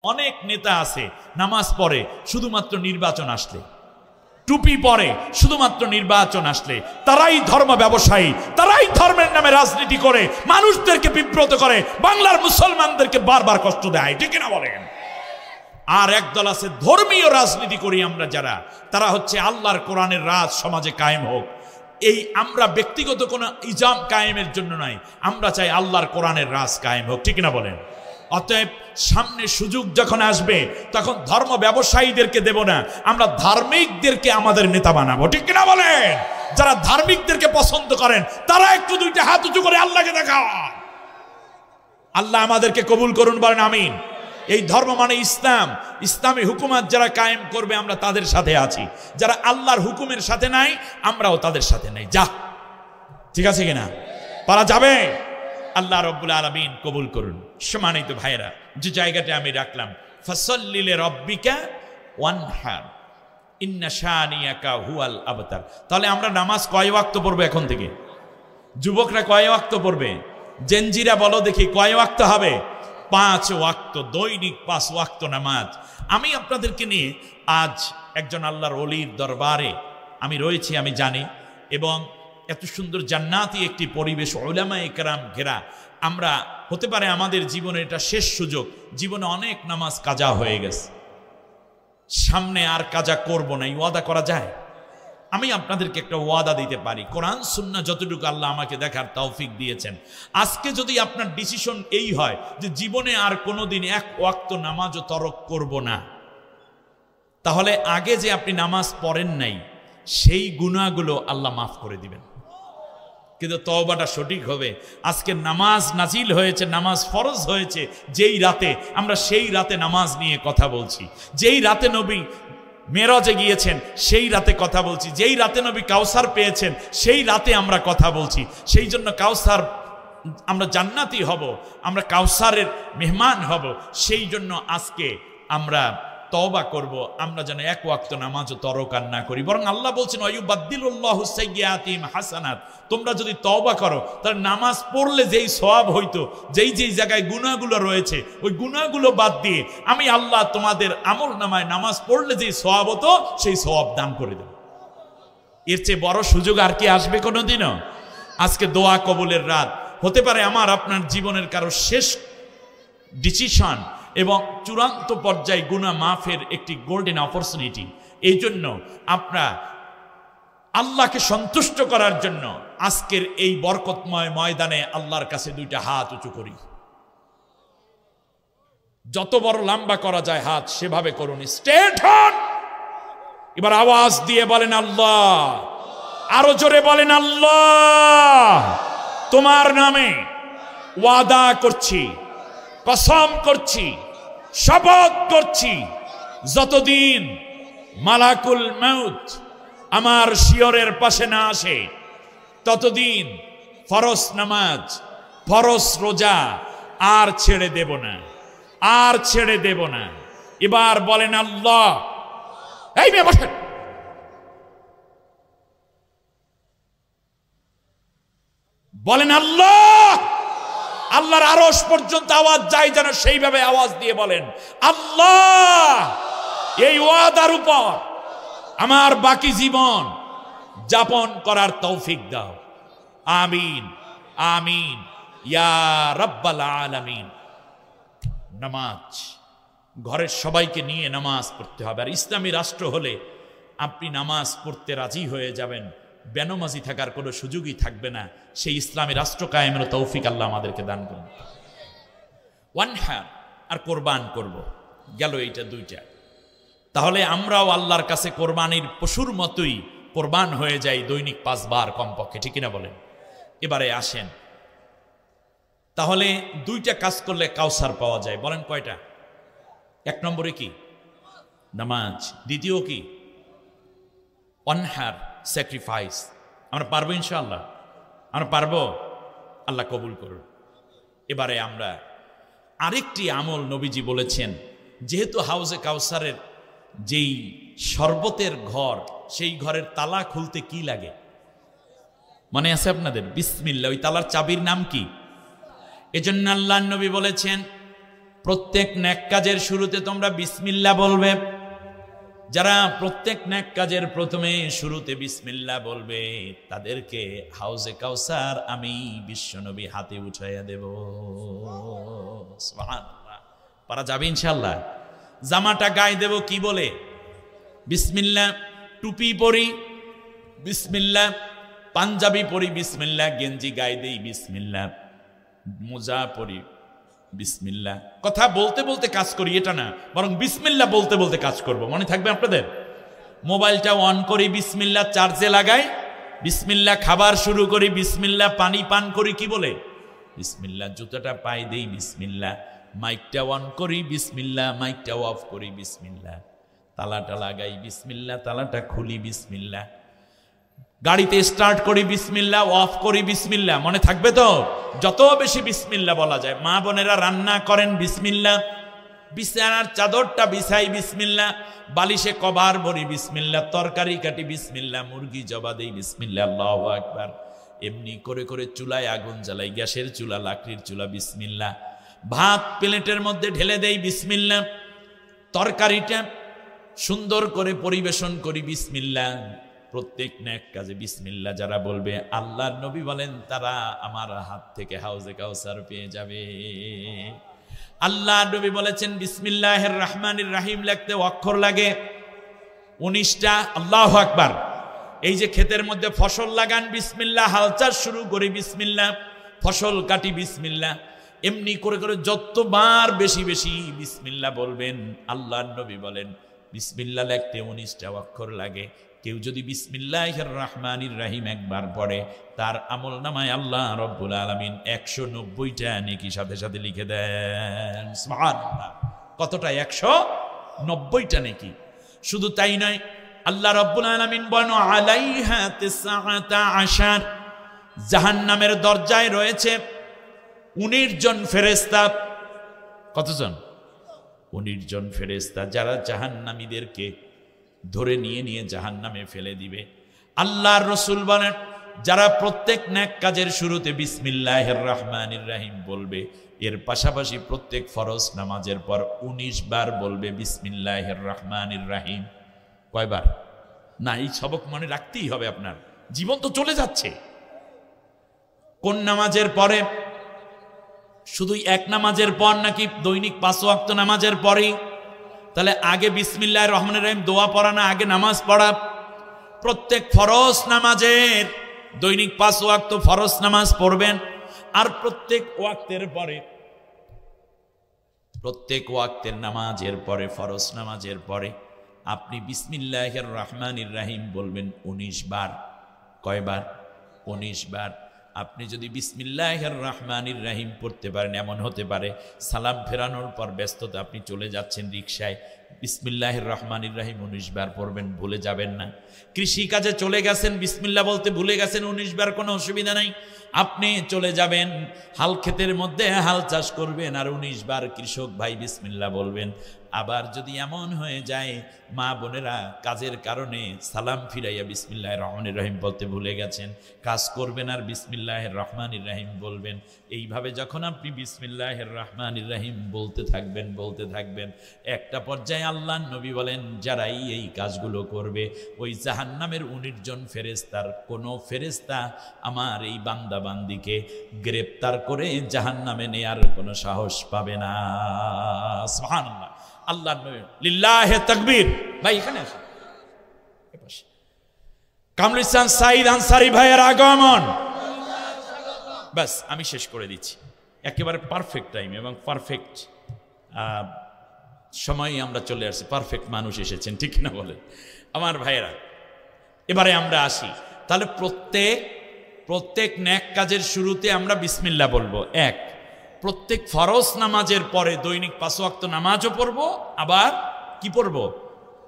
অনেক নেতা আছে নামাজ পড়ে শুধুমাত্র নির্বাচন আসলে, টুপি পরে শুধুমাত্র নির্বাচন আসলে, তারাই ধর্ম ব্যবসায়ী, তারাই ধর্মের নামে রাজনীতি করে মানুষদেরকে বিব্রত করে, বাংলার মুসলমানদেরকে বারবার কষ্ট দেয়, ঠিক না বলেন? আর একদল আছে ধর্মীয় রাজনীতি করি আমরা যারা, তারা হচ্ছে আল্লাহর কোরআনের রাজ সমাজে কায়েম হোক। এই আমরা ব্যক্তিগত কোনো ইজাম কায়েমের জন্য নয়, আমরা চাই আল্লাহর কোরআনের রাজ কায়েম হোক, ঠিক না বলেন? অতএব সামনে সুযোগ যখন আসবে তখন ধর্ম ব্যবসায়ীদেরকে দেব না, আমরা ধার্মিকদেরকে আমাদের নেতা বানাবো, ঠিক না বলেন? যারা ধার্মিকদেরকে পছন্দ করেন তারা একটু দুইটা হাত উঁচু করে আল্লাহকে দেখা। আল্লাহ আমাদেরকে কবুল করুন, বলেন আমিন। এই ধর্ম মানে ইসলাম, ইসলামী হুকুমাত যারা কায়েম করবে আমরা তাদের সাথে আছি, যারা আল্লাহর হুকুমের সাথে নাই আমরাও তাদের সাথে নাই। যা ঠিক আছে কিনা? পারা যাবে? আল্লাহ রাব্বুল আলামিন কবুল করুন। সম্মানিত ভাইরা, যে জায়গাটা আমি রাখলাম, ফাসাল্লি লিরাব্বিকা ওয়ানহার ইন্না শানিয়াকা হুয়াল আবতার। তাহলে আমরা নামাজ কয় ওয়াক্ত পড়বো এখন থেকে? যুবকরা কয় ওয়াক্ত পড়বে? জেনজিরা বলো দেখি কয় ওয়াক্ত হবে? 5 ওয়াক্ত, দৈনিক 5 ওয়াক্ত নামাজ। আমি আপনাদেরকে নিয়ে আজ একজন আল্লাহর ওলির দরবারে আমি রয়েছি, আমি জানি, এবং এত সুন্দর জান্নাতি একটি পরিবেশ, উলামায়ে কেরাম ঘেরা। আমরা হতে পারে আমাদের জীবনে এটা শেষ সুযোগ, জীবনে অনেক নামাজ কাজা হয়ে গেছে, সামনে আর কাজা করব না, এই ওয়াদা করা যায়? আমি আপনাদেরকে একটা ওয়াদা দিতে পারি, কোরআন সুন্নাহ যতটুকু আল্লাহ আমাকে দেখার তৌফিক দিয়েছেন, আজকে যদি আপনার ডিসিশন এই হয় যে জীবনে আর কোনোদিন 1 ওয়াক্ত নামাজও তরক করব না, তাহলে আগে যে আপনি নামাজ পড়েন নাই সেই গুনাহগুলো আল্লাহ মাফ করে দিবেন। কিন্তু তওবাটা সঠিক হবে। আজকে নামাজ নাজিল হয়েছে, নামাজ ফরজ হয়েছে যেই রাতে, আমরা সেই রাতে নামাজ নিয়ে কথা বলছি। যেই রাতে নবী মেরাজে গিয়েছেন সেই রাতে কথা বলছি, যেই রাতে নবী কাউসার পেয়েছেন সেই রাতে আমরা কথা বলছি। সেই জন্য কাউসার, আমরা জান্নাতি হব, আমরা কাউসারের মেহমান হব। সেই জন্য আজকে আমরা তওবা করব, আমরা যেন 1 ওয়াক্ত নামাজও তরক না করি। বরং আল্লাহ বলছেন ওয়ায়ুবাদদিলুল্লাহু সাইয়্যাতিহিম হাসানাত, তোমরা যদি তওবা করো তাহলে নামাজ পড়লে যেই সওয়াব হইতো, যেই যেই জায়গায় গুনাহগুলো রয়েছে ওই গুনাহগুলো বাদ দিয়ে আমি আল্লাহ তোমাদের আমল নামায় নামাজ পড়লে যেই সওয়াব হতো সেই সওয়াব দান করে দেব। এর চেয়ে বড় সুযোগ আর কি আসবে কোনোদিনও? আজকে দোয়া কবুলের রাত, হতে পারে আমার আপনার জীবনের কারো শেষ ডিসিশন এবং চূড়ান্ত পর্যায়ে গুনাহ মাফের একটি গোল্ডেন অপরচুনিটি। এই জন্য আমরা আল্লাহকে সন্তুষ্ট করার জন্য আজকের এই বরকতময় ময়দানে আল্লাহর কাছে 2টা হাত উঁচু করি। যত বড় লম্বা করা যায় হাত সেভাবে করুন, স্ট্রেট হন। এবার আওয়াজ দিয়ে বলেন আল্লাহ, আরো জোরে বলেন আল্লাহ, তোমার নামে ওয়াদা করছি, কসম করছি, শপথ করছি, যতদিন মালাকুল মউত আমার শিয়রের পাশে না আসে ততদিন ফরজ নামাজ, ফরজ রোজা আর ছেড়ে দেব না, আর ছেড়ে দেব না। এবার বলেন আল্লাহ, এই মেয়ে বসেন, বলেন আল্লাহ। আল্লাহর আরশ পর্যন্ত আওয়াজ যায় যেন সেইভাবে আওয়াজ দিয়ে বলেন আল্লাহ, এই ওয়াদার উপর আমার বাকি জীবন যাপন করার তৌফিক দাও। আমিন আমিন ইয়া রাব্বাল আলামিন। নামাজ ঘরের সবাইকে নিয়ে নামাজ পড়তে হবে। আর ইসলামী রাষ্ট্র হলে আপনি নামাজ পড়তে রাজি হয়ে যাবেন, বেনমাজি থাকার কোনো সুযোগই থাকবে না। সেই ইসলামী রাষ্ট্র কায়েমের তৌফিক আল্লাহ আমাদেরকে দান করুন। ওয়ানহার, আর কোরবান করব, গেল এইটা 2টা। তাহলে আমরাও আল্লাহর কাছে কোরবানির পশুর মতোই কোরবান হয়ে যাই দৈনিক 5 বার কমপক্ষে, ঠিক কিনা বলেন? এবারে আসেন, তাহলে 2টা কাজ করলে কাউসার পাওয়া যায়। বলেন কয়টা? 1 নম্বরে কি? নামাজ। দ্বিতীয় কি? ওয়ানহার, স্যাক্রিফাইস। আমরা পারবো ইনশাআল্লাহ? আমরা পারবো? আল্লাহ কবুল করুন। এবারে আমরা আরেকটি আমল নবীজি বলেছেন, যেহেতু হাউজে কাউসারের যেই শরবতের ঘর, সেই ঘরের তালা খুলতে কি লাগে মনে আছে আপনাদের? বিসমিল্লাহ। ওই তালার চাবির নাম কি? এজন্য আল্লাহর নবী বলেছেন প্রত্যেক নেক কাজের শুরুতে তোমরা বিসমিল্লাহ বলবে। যারা প্রত্যেক নেক কাজের প্রথমে শুরুতে বিসমিল্লাহ বলবে তাদেরকে হাউজে কাউসার আমি বিশ্বনবী হাতে উঠাইয়া দেব। সুবহানাল্লাহ। পারা যাবে ইনশাআল্লাহ। জামাটা গায়ে দেব কি বলে? বিসমিল্লাহ। টুপি পরি বিসমিল্লাহ, পাঞ্জাবি পরি বিসমিল্লাহ, গেঞ্জি গায়ে দেই বিসমিল্লাহ, মোজা পরি বিসমিল্লাহ। কথা বলতে বলতে কাজ করি এটা না, বরং বিসমিল্লাহ বলতে বলতে কাজ করব। মনে থাকবে আপনাদের? মোবাইলটা অন করি বিসমিল্লাহ, চার্জে লাগাই বিসমিল্লাহ, খাবার শুরু করি বিসমিল্লাহ, পানি পান করি কি বলে? বিসমিল্লাহ। জুতাটা পায়ে দেই বিসমিল্লাহ, মাইকটা অন করি বিসমিল্লাহ, মাইকটা অফ করি বিসমিল্লাহ, তালাটা লাগাই বিসমিল্লাহ, তালাটা খুলি বিসমিল্লাহ, গাড়িতে স্টার্ট করি বিসমিল্লাহ, অফ করি বিসমিল্লাহ। মনে থাকবে তো? যত বেশি বিসমিল্লাহ বলা যায়। মা বোনেরা রান্না করেন বিসমিল্লাহ, বিছানার চাদরটা বিছাই বিসমিল্লাহ, বালিশে কভার ভরি বিসমিল্লাহ, তরকারি কাটি বিসমিল্লাহ, মুরগি জবা দেই বিসমিল্লাহ। আল্লাহু আকবার। এমনি করে করে চুলায় আগুন জ্বালাই, গ্যাসের চুলা, লাকড়ির চুলা বিসমিল্লাহ। ভাত প্লেটের মধ্যে ঢেলে দেই বিসমিল্লাহ, তরকারিটা সুন্দর করে পরিবেশন করি বিসমিল্লাহ। প্রত্যেক নেক কাজে বিসমিল্লাহ যারা বলবে আল্লাহর নবী বলেন তারা আমার হাত থেকে হাউজে কাউসার পেয়ে যাবে। আল্লাহর নবী বলেছেন বিসমিল্লাহির রহমানির রহিম লিখতে অক্ষর লাগে 19টা। আল্লাহু আকবার। এই যে ক্ষেতের মধ্যে ফসল লাগান বিসমিল্লাহ, হাল চাষ শুরু করি বিসমিল্লাহ, ফসল কাটি বিসমিল্লাহ। এমনি করে করে যতবার বেশি বেশি বিসমিল্লাহ বলবেন, আল্লাহর নবী বলেন বিসমিল্লাহ লিখতে 19টা অক্ষর লাগে। কেউ যদি বিসমিল্লাহির রহমানির রহিম একবার পড়ে তার আমল নামায় আল্লাহ রব্বুল আলামিন 190টা নেকি সাথে সাথে লিখে দেন। সুবহানাল্লাহ। কতটা? 190টা নেকি। শুধু তাই নয়, আল্লাহ রব্বুল আলামিন বলেন আলাইহা 19 জাহান্নামের দরজায় রয়েছে 19 জন ফেরেশতা। কতজন? 19 জন ফেরেশতা, যারা জাহান্নামীদেরকে ধরে নিয়ে নিয়ে জাহান্নামে ফেলে দিবে। আল্লাহর রাসূল বলেন যারা প্রত্যেক নেক কাজের শুরুতে বিসমিল্লাহির রহমানির রহিম বলবে, এর পাশাপাশি প্রত্যেক ফরজ নামাজের পর 19 বার বলবে বিসমিল্লাহির রহমানির রহিম। কয়বার? না, এই সবক মনে রাখতেই হবে আপনার, জীবন তো চলে যাচ্ছে। কোন নামাজের পরে? শুধু এক নামাজের পর নাকি দৈনিক 5 ওয়াক্ত নামাজের পরেই? তাহলে আগে বিসমিল্লাহির রহমানির রহিম দোয়া পড়া না আগে নামাজ পড়া? প্রত্যেক ফরজ নামাজের দৈনিক 5 ওয়াক্ত ফরজ নামাজ পড়বেন, আর প্রত্যেক ওয়াক্তের পরে, প্রত্যেক ওয়াক্তের নামাজের পরে, ফরজ নামাজের পরে আপনি বিসমিল্লাহির রহমানির রহিম বলবেন 19 বার। কয়বার? 19 বার। আপনি যদি বিসমিল্লাহির রহমানির রহিম পড়তে পারেন, এমন হতে পারে সালাম ফেরানোর পর ব্যস্ততা, আপনি চলে যাচ্ছেন রিকশায়, বিসমিল্লাহির রহমানির রহিম 19 বার পড়বেন, ভুলে যাবেন না। কৃষি কাজে চলে গেছেন, বিসমিল্লাহ বলতে ভুলে গেছেন, 19 বার, কোনো অসুবিধা নাই। আপনি চলে যাবেন হাল ক্ষেতের মধ্যে, হাল চাষ করবেন, আর 19 বার কৃষক ভাই বিসমিল্লাহ বলবেন। আবার যদি এমন হয়ে যায় মা বোনেরা কাজের কারণে সালাম ফিরাইয়া বিসমিল্লাহির রহমানির রহিম বলতে ভুলে গেছেন, কাজ করবেন আর বিসমিল্লাহির রহমানির রহিম বলবেন। এইভাবে যখন আপনি বিসমিল্লাহির রহমানির রহিম বলতে থাকবেন, একটা পর্যায়ে আল্লাহর নবী বলেন যারাই এই কাজগুলো করবে ওই জাহান্নামের 19 জন ফেরেশতার কোনো ফেরেশতা আমার এই বান্দা বান্দিকে গ্রেফতার করে জাহান্নামে নেয়ার কোনো সাহস পাবে না। সুবহানাল্লাহ। আল্লাহ নবী লিল্লাহি তাকবীর। ভাই এখানে আসুন, কামরুল ইসলাম সাঈদ আনসারী ভাইয়ের আগমন। বাস আমি শেষ করে দিচ্ছি। একেবারে পারফেক্ট টাইম এবং পারফেক্ট সময়ে আমরা চলে আসছি, পারফেক্ট মানুষ এসেছেন, ঠিক না বলেন আমার ভাইয়েরা? এবারে আমরা আসি, তাহলে প্রত্যেক নেক কাজের শুরুতে আমরা বিসমিল্লাহ বলবো। এক, প্রত্যেক ফরজ নামাজের পরে দৈনিক 5 ওয়াক্ত নামাজও পড়বো, আবার কি পড়বো?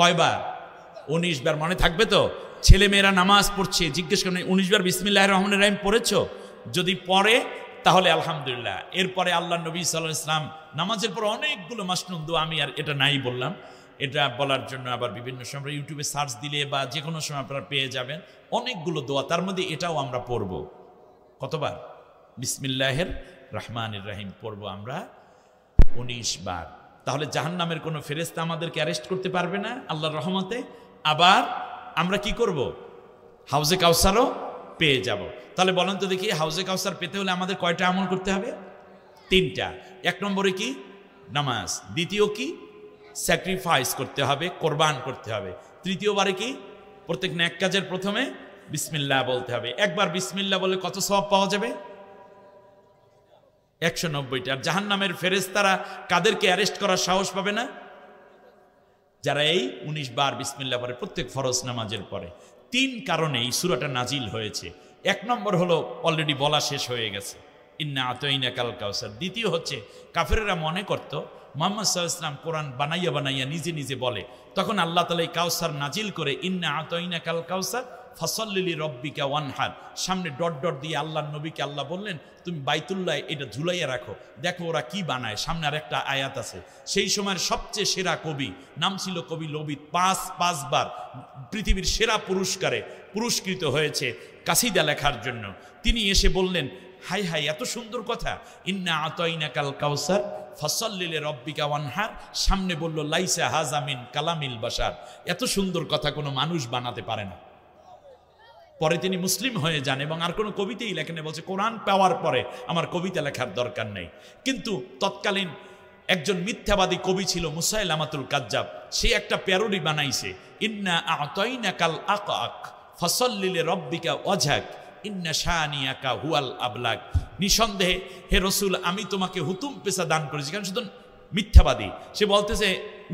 কয়বার? 19 বার। মনে থাকবে তো? ছেলে মেয়েরা নামাজ পড়ছে, জিজ্ঞেস করেন 19 বার বিসমিল্লাহির রহমানির রহিম পড়েছো? যদি পড়ে তাহলে আলহামদুলিল্লাহ। এরপরে আল্লাহ নবী সাল্লাল্লাহু আলাইহি ওয়াসাল্লাম নামাজের পর অনেকগুলো মাসনুন দোয়া, আমি আর এটা নাই বললাম, এটা বলার জন্য আবার বিভিন্ন সময় ইউটিউবে সার্চ দিলে বা যে কোনো সময় আপনারা পেয়ে যাবেন অনেকগুলো দোয়া, তার মধ্যে এটাও আমরা পড়ব। কতবার? বিসমিল্লাহির রহমানির রহিম পড়ব আমরা 19 বার। তাহলে জাহান্নামের কোনো ফেরেশতা আমাদেরকে অ্যারেস্ট করতে পারবে না আল্লাহর রহমতে। আবার আমরা কি করব? হাউজে কাউসারও পেয়ে যাব। তাহলে বলেন তো দেখি, হাউজে কাউসার পেতে হলে আমাদের কয়টা আমল করতে হবে? 3টা। 1 নম্বরে কি? নামাজ। দ্বিতীয় কি? স্যাক্রিফাইস করতে হবে, কোরবান করতে হবে। তৃতীয়বারে কি? প্রত্যেক নেক কাজের প্রথমে বিসমিল্লাহ বলতে হবে। একবার বিসমিল্লাহ বলে কত সওয়াব পাওয়া যাবে? 190টা। আর জাহান্নামের ফেরেশতারা কাদেরকে অ্যারেস্ট করার সাহস পাবে না? যারা এই 19 বার বিসমিল্লাহ পড়ে প্রত্যেক ফরজ নামাজের পরে। 3 কারণে এই সূরাটা নাজিল হয়েছে। 1 নম্বর হলো অলরেডি বলা শেষ হয়ে গেছে, ইন্না আতাইনাকাল কাউসার। দ্বিতীয় হচ্ছে কাফেররা মনে করত মুহাম্মদ সাল্লাল্লাহু আলাইহি ওয়াসাল্লাম কোরআন বানাইয়া বানাইয়া নিজে নিজে বলে, তখন আল্লাহ তাআলা এই কাউসার নাজিল করে ইন্না আতাইনাকাল কাউসার ফাসাল্লি রব্বিকা ওয়ানহার, সামনে ডট ডট দিয়ে আল্লাহর নবীকে আল্লাহ বললেন তুমি বাইতুল্লাহ এটা ঝুলাইয়া রাখো, দেখো ওরা কি বানায়। সামনে আর একটা আয়াত আছে। সেই সময়ের সবচেয়ে সেরা কবি, নাম ছিল কবি লবিত, 5 বার পৃথিবীর সেরা পুরস্কারে পুরস্কৃত হয়েছে কাসিদা লেখার জন্য। তিনি এসে বললেন, হাই হাই এত সুন্দর কথা, ইন্না আতাইনাকাল কাউসার ফাসাল্লি রব্বিকা ওয়ানহার, সামনে বলল লাইসা হাযা মিন কালামিল বাশার, এত সুন্দর কথা কোনো মানুষ বানাতে পারে না। পরে তিনি মুসলিম হয়ে যান এবং আর কোনো কবিতাই লেখেন, বলছে কোরআন পাওয়ার পরে আমার কবিতা লেখার দরকার নেই। কিন্তু তৎকালীন একজন মিথ্যাবাদী কবি ছিল মুসাইলামাতুল কাজ্জাব, সে একটা প্যারোডি বানাইছে, ইন্না আতাইনাকাল আকাক ফাসাল্লি রব্বিকা ওয়াজহাক ইন্না শানিয়াকা হুয়াল আবলাগ। নিঃসন্দেহে হে রসুল আমি তোমাকে হুতুম পেশা দান করেছি। কারণ শুধু মিথ্যাবাদী, সে বলতেছে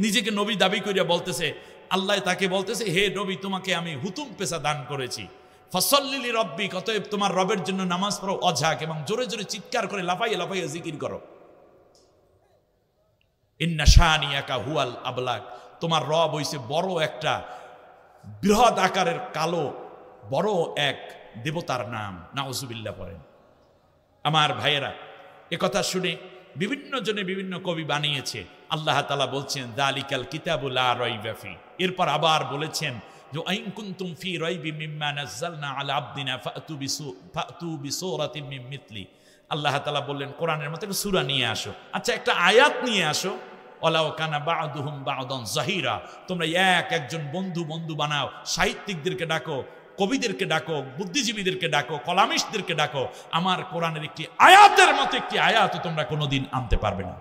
নিজেকে নবী দাবি করিয়া বলতেছে, আল্লাহ তাকে বলতেছে হে নবী তোমাকে আমি হুতুম পেশা দান করেছি। ফাসাল্লি রব্বিক, অতএব তোমার রবের জন্য নামাজ পড়ো, অঝাক এবং জোরে জোরে চিৎকার করে লাফাইয়া লাফাইয়া জিকির করো। ইন্না শানিয়াকা হুয়াল আবলাগ, তোমার রব হইছে বড় একটা বৃহৎ আকারের কালো বড় এক দেবতার নাম, নাউজুবিল্লাহ পড়েন। আমার ভাইয়েরা, একথা শুনে বিভিন্ন জনে বিভিন্ন কবি বানিয়েছে। আল্লাহ তাআলা বলছেন যালিকাল কিতাবু লা রাইবা ফি, এরপর আবার বলেছেন যে আইন কুনতুম ফি রাইবিম মিম্মা নাযালনা আলা আবদিনা ফাতু বিসূরাতিন মিন মিথলি। আল্লাহ তাআলা বললেন কোরআনের মতো একটা সূরা নিয়ে আসো। আচ্ছা একটা আয়াত নিয়ে আসো। ওয়ালাউ কানা বা'দুহুম বা'দান যাহিরা, তোমরা একজন বন্ধু বানাও, সাহিত্যিকদেরকে ডাকো, কবিদেরকে ডাকো, বুদ্ধিজীবীদেরকে ডাকো, কলামিস্টদেরকে ডাকো, আমার কোরআনের একটি আয়াতের মতো একটি আয়াত তোমরা কোনোদিন আনতে পারবে না।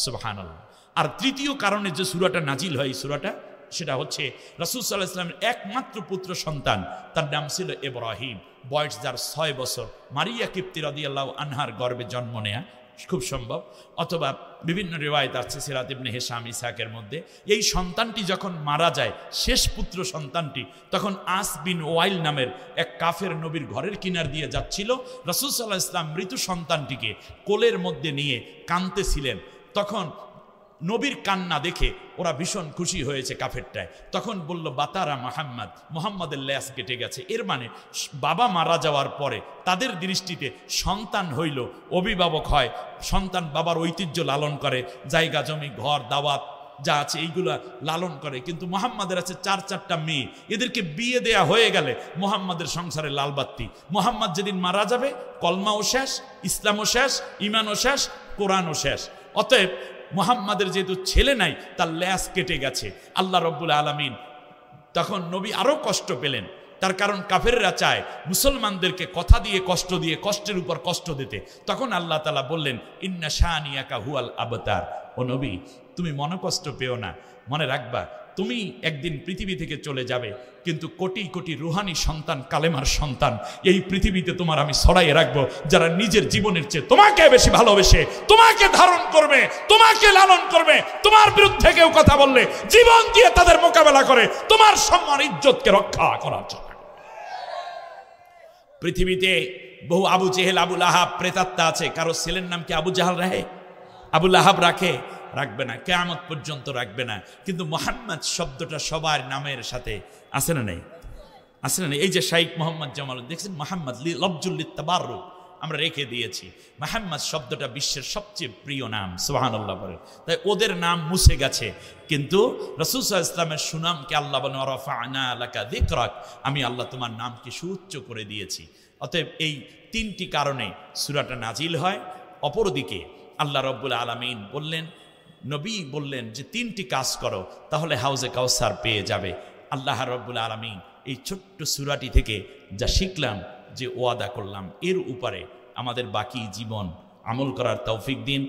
সুবহানাল্লাহ। আর তৃতীয় কারণে যে সূরাটা নাজিল হয়, এই সূরাটা সেটা হচ্ছে রাসূল সাল্লাল্লাহু আলাইহি ওয়াসাল্লামের একমাত্র পুত্র সন্তান, তার নাম ছিল ইব্রাহিম, বয়স যার 6 বছর, মারিয়া কিপ্তি রাদিয়াল্লাহু আনহার গর্ভে জন্ম নেয়া খুব সম্ভব, অথবা বিভিন্ন রিওয়ায়াত আছে সিরাত ইবনে হিশাম ইসহাকের মধ্যে। এই সন্তানটি যখন মারা যায়, শেষ পুত্র সন্তানটি, তখন আস বিন ওয়াইল নামের এক কাফের নবীর ঘরের কিনার দিয়ে যাচ্ছিল। রাসূল সাল্লাল্লাহু আলাইহি ওয়াসাল্লাম মৃত্যু সন্তানটিকে কোলের মধ্যে নিয়ে কাঁদতেছিলেন। তখন নবীর কান্না দেখে ওরা ভীষণ খুশি হয়েছে কাফেরটায়। তখন বলল বাতারা মোহাম্মদের ল্যাস কেটে গেছে। এর মানে বাবা মারা যাওয়ার পরে তাদের দৃষ্টিতে সন্তান হইল, অভিভাবক হয়, সন্তান বাবার ঐতিহ্য লালন করে, জায়গা জমি ঘর দাওয়াত যা আছে এইগুলা লালন করে। কিন্তু মোহাম্মদের আছে 4-4টা মেয়ে, এদেরকে বিয়ে দেয়া হয়ে গেলে মোহাম্মদের সংসারে লালবাত্তি। মোহাম্মদ যেদিন মারা যাবে কলমাও শেষ, ইসলামও শেষ, ইমানও শেষ, কোরআনও শেষ। অতএব মুহাম্মাদের যেহেতু ছেলে নাই, তার ল্যাস কেটে গেছে। আল্লাহ রব্বুল আলামিন তখন নবী আরো কষ্ট পেলেন, তার কারণ কাফেররা চায় মুসলমানদেরকে কথা দিয়ে কষ্ট দিয়ে কষ্টের উপর কষ্ট দিতে। তখন আল্লাহ তাআলা বললেন ইন্না শানিয়াকা হুয়াল আবতার, ও নবী তুমি মনোকষ্ট পেও না, মনে রাখবা তুমি একদিন পৃথিবী থেকে চলে যাবে, কিন্তু কোটি কোটি রুহানি সন্তান, কালেমার সন্তান এই পৃথিবীতে তোমার আমি ছড়াইয়ে রাখবো, যারা নিজের জীবনের চেয়ে তোমাকে বেশি ভালোবেসে তোমাকে ধারণ করবে, তোমাকে লালন করবে, তোমার বিরুদ্ধে কেউ কথা বললে জীবন দিয়ে তাদের মোকাবেলা করে তোমার সম্মান ইজ্জতকে রক্ষা করার জন্য। পৃথিবীতে বহু আবু জেহেল, আবু লাহাব প্রেতাত্মা আছে। কারো ছেলের নাম কি আবু জাহাল রাখে? আবু লাহাব রাখবে না, কিয়ামত পর্যন্ত রাখবে না। কিন্তু মুহাম্মদ শব্দটা সবার নামের সাথে আছে না নেই? আছে না নেই? এই যে শাইখ মোহাম্মদ জামাল দেখছেন, মুহাম্মদ লফজুল লিত্তাবাররুক আমরা রেখে দিয়েছি। মুহাম্মদ শব্দটা বিশ্বের সবচেয়ে প্রিয় নাম, সুবহানাল্লাহ বলে। তাই ওদের নাম মুছে গেছে, কিন্তু রাসূল সাল্লাল্লাহু আলাইহি ওয়াসাল্লামের সুনামকে আল্লাহ বলেন রাফা'না লাকা যিকরাক, আমি আল্লাহ তোমার নামকে সুউচ্চ করে দিয়েছি। অতএব এই 3টি কারণে সূরাটা নাজিল হয়। অপরদিকে আল্লাহ রব্বুল আলামিন বললেন, নবী বললেন যে 3টি কাজ করো তাহলে হাউজে কাউসার পেয়ে যাবে। আল্লাহ রব্বুল আলামিন এই ছোট্ট সূরাটি থেকে যা শিখলাম, যে ওয়াদা করলাম, এর উপরে আমাদের বাকি জীবন আমল করার তৌফিক দিন।